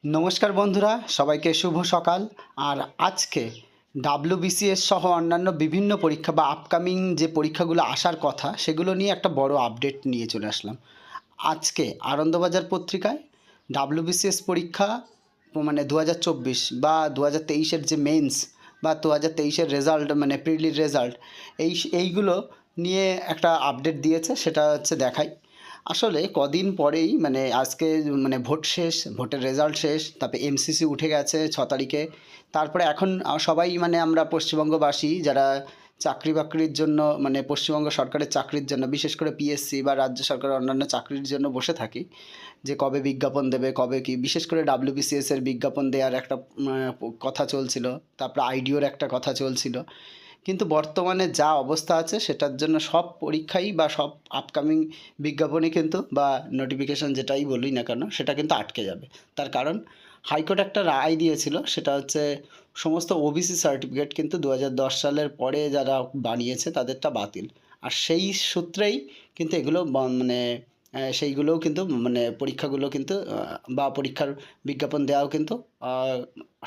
নমস্কার বন্ধুরা, সবাইকে শুভ সকাল। আর আজকে ডাব্লিউবিসিএস সহ অন্যান্য বিভিন্ন পরীক্ষা বা আপকামিং যে পরীক্ষাগুলো আসার কথা সেগুলো নিয়ে একটা বড় আপডেট নিয়ে চলে আসলাম। আজকে আনন্দবাজার পত্রিকায় ডাব্লিউবিসিএস পরীক্ষা মানে 2024 বা 2023-এর যে মেন্স বা 2023-এর রেজাল্ট মানে প্রিলির রেজাল্ট এইগুলো নিয়ে একটা আপডেট দিয়েছে, সেটা হচ্ছে দেখাই। আসলে কদিন পরেই মানে আজকে মানে ভোট শেষ, ভোটের রেজাল্ট শেষ, তারপরে এমসিসি উঠে গেছে 6 তারিখে। তারপরে এখন সবাই মানে আমরা পশ্চিমবঙ্গবাসী যারা চাকরি বাকরির জন্য মানে পশ্চিমবঙ্গ সরকারের চাকরির জন্য বিশেষ করে পিএসসি বা রাজ্য সরকারের অন্যান্য চাকরির জন্য বসে থাকি যে কবে বিজ্ঞাপন দেবে, কবে কি। বিশেষ করে ডাব্লিউবিসিএস এর বিজ্ঞাপন দেওয়ার একটা কথা চলছিল, তারপরে আইডিওর একটা কথা চলছিল। কিন্তু বর্তমানে যা অবস্থা আছে সেটার জন্য সব পরীক্ষাই বা সব আপকামিং বিজ্ঞাপনই কিন্তু বা নোটিফিকেশান যেটাই বলি না কেন সেটা কিন্তু আটকে যাবে। তার কারণ হাইকোর্ট একটা রায় দিয়েছিল, সেটা হচ্ছে সমস্ত ওবিসি সার্টিফিকেট কিন্তু 2010 সালের পরে যারা বানিয়েছে তাদেরটা বাতিল। আর সেই সূত্রেই কিন্তু এগুলো মানে সেইগুলোও কিন্তু মানে পরীক্ষাগুলো কিন্তু বা পরীক্ষার বিজ্ঞাপন দেওয়াও কিন্তু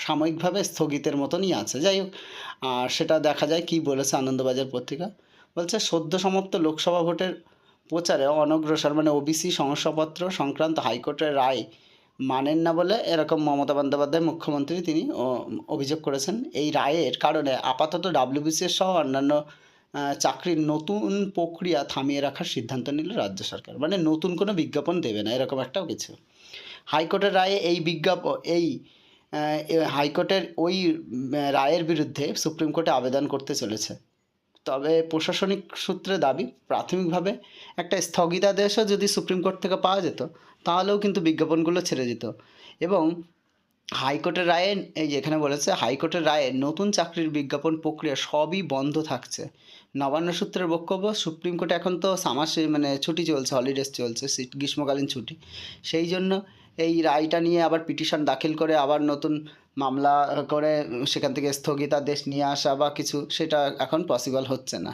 সাময়িকভাবে স্থগিতের মতনই আছে। যাই হোক, আর সেটা দেখা যায় কি বলেছে আনন্দবাজার পত্রিকা। বলছে সদ্য সমাপ্ত লোকসভা ভোটের প্রচারে অনগ্রসর মানে ওবিসি শংসাপত্র সংক্রান্ত হাইকোর্টের রায় মানেন না বলে এরকম মমতা বন্দ্যোপাধ্যায় মুখ্যমন্ত্রী তিনি অভিযোগ করেছেন। এই রায়ের কারণে আপাতত ডাব্লিউবিসিএস সহ অন্যান্য চাকরির নতুন প্রক্রিয়া থামিয়ে রাখার সিদ্ধান্ত নিল রাজ্য সরকার। মানে নতুন কোনো বিজ্ঞাপন দেবে না, এরকম একটাও কিছু। হাইকোর্টের রায়ে হাইকোর্টের ওই রায়ের বিরুদ্ধে সুপ্রিম কোর্টে আবেদন করতে চলেছে। তবে প্রশাসনিক সূত্রে দাবি প্রাথমিকভাবে একটা স্থগিতাদেশও যদি সুপ্রিম কোর্ট থেকে পাওয়া যেত তাহলেও কিন্তু বিজ্ঞাপনগুলো ছেড়ে যেত। এবং হাইকোর্টের রায়ে এই যে এখানে বলেছে হাইকোর্টের রায়ে নতুন চাকরির বিজ্ঞাপন প্রক্রিয়া সবই বন্ধ থাকছে। নবান্ন সূত্রের বক্তব্য, সুপ্রিম কোর্টে এখন তো মানে ছুটি চলছে, হলিডেজ চলছে, গ্রীষ্মকালীন ছুটি। সেই জন্য এই রায়টা নিয়ে আবার পিটিশন দাখিল করে আবার নতুন মামলা করে সেখান থেকে স্থগিতাদেশ নিয়ে আসা বা কিছু, সেটা এখন পসিবল হচ্ছে না।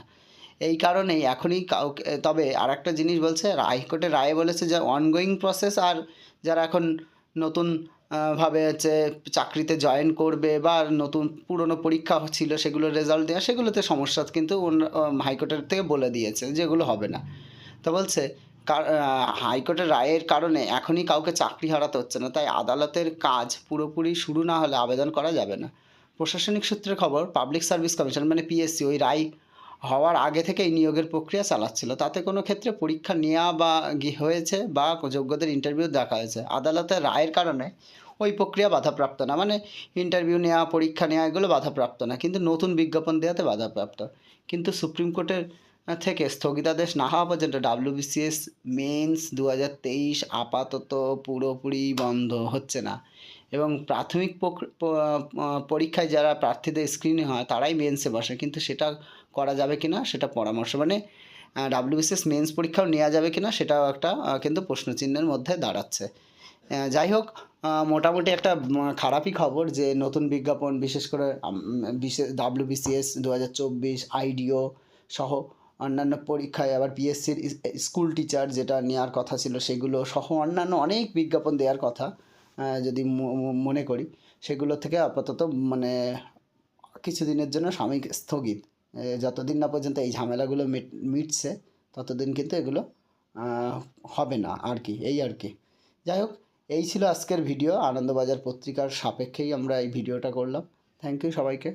এই কারণেই এখনই কাউকে, তবে আর একটা জিনিস বলছে হাইকোর্টের রায়ে বলেছে যে অনগোয়িং প্রসেস আর যারা এখন নতুন ভাবে হচ্ছে চাকরিতে জয়েন করবে বা নতুন পুরনো পরীক্ষা ছিল সেগুলোর রেজাল্ট দেওয়া, সেগুলোতে সমস্যা কিন্তু হাইকোর্টের থেকে বলে দিয়েছে যেগুলো হবে না। তো বলছে হাইকোর্টের রায়ের কারণে এখনই কাউকে চাকরি হারাতে হচ্ছে না, তাই আদালতের কাজ পুরোপুরি শুরু না হলে আবেদন করা যাবে না। প্রশাসনিক সূত্রের খবর, পাবলিক সার্ভিস কমিশন মানে পিএসসি ওই রায় হওয়ার আগে থেকেই নিয়োগের প্রক্রিয়া চালাচ্ছিল। তাতে কোনো ক্ষেত্রে পরীক্ষা নেওয়া বা হয়েছে বা যোগ্যদের ইন্টারভিউ দেখা হয়েছে। আদালতের রায়ের কারণে ওই প্রক্রিয়া বাধাপ্রাপ্ত না, মানে ইন্টারভিউ নেওয়া, পরীক্ষা নেওয়া এগুলো বাধাপ্রাপ্ত না, কিন্তু নতুন বিজ্ঞাপন দেওয়াতে বাধাপ্রাপ্ত। কিন্তু সুপ্রিম কোর্টের থেকে স্থগিতাদেশ না হওয়া পর্যন্ত ডাব্লিউবিসিএস মেন্স 2023 আপাতত পুরোপুরি বন্ধ হচ্ছে না। এবং প্রাথমিক পরীক্ষায় যারা প্রার্থীদের স্ক্রিনিং হয় তারাই মেন্সে বসে, কিন্তু সেটা করা যাবে কি না সেটা পরামর্শ, মানে ডাব্লিউবিসিএস মেন্স পরীক্ষাও নেওয়া যাবে কি না সেটাও একটা কিন্তু প্রশ্নচিহ্নের মধ্যে দাঁড়াচ্ছে। যাই হোক, মোটামুটি একটা খারাপই খবর যে নতুন বিজ্ঞাপন বিশেষ করে ডাব্লিউবিসিএস 2024 আইডিও সহ অন্যান্য পরীক্ষায়, আবার পিএসসির স্কুল টিচার যেটা নেওয়ার কথা ছিল সেগুলো সহ অন্যান্য অনেক বিজ্ঞাপন দেওয়ার কথা যদি মনে করি, সেগুলো থেকে আপাতত মানে কিছুদিনের জন্য সাময়িক স্থগিত। যতদিন না পর্যন্ত এই ঝামেলাগুলো মিটছে ততদিন কিন্তু এগুলো হবে না আর কি, এই আর কি। যাই হোক, এই ছিল আজকের ভিডিও। আনন্দবাজার পত্রিকার সাপেক্ষেই আমরা এই ভিডিওটা করলাম। থ্যাংক ইউ সবাইকে।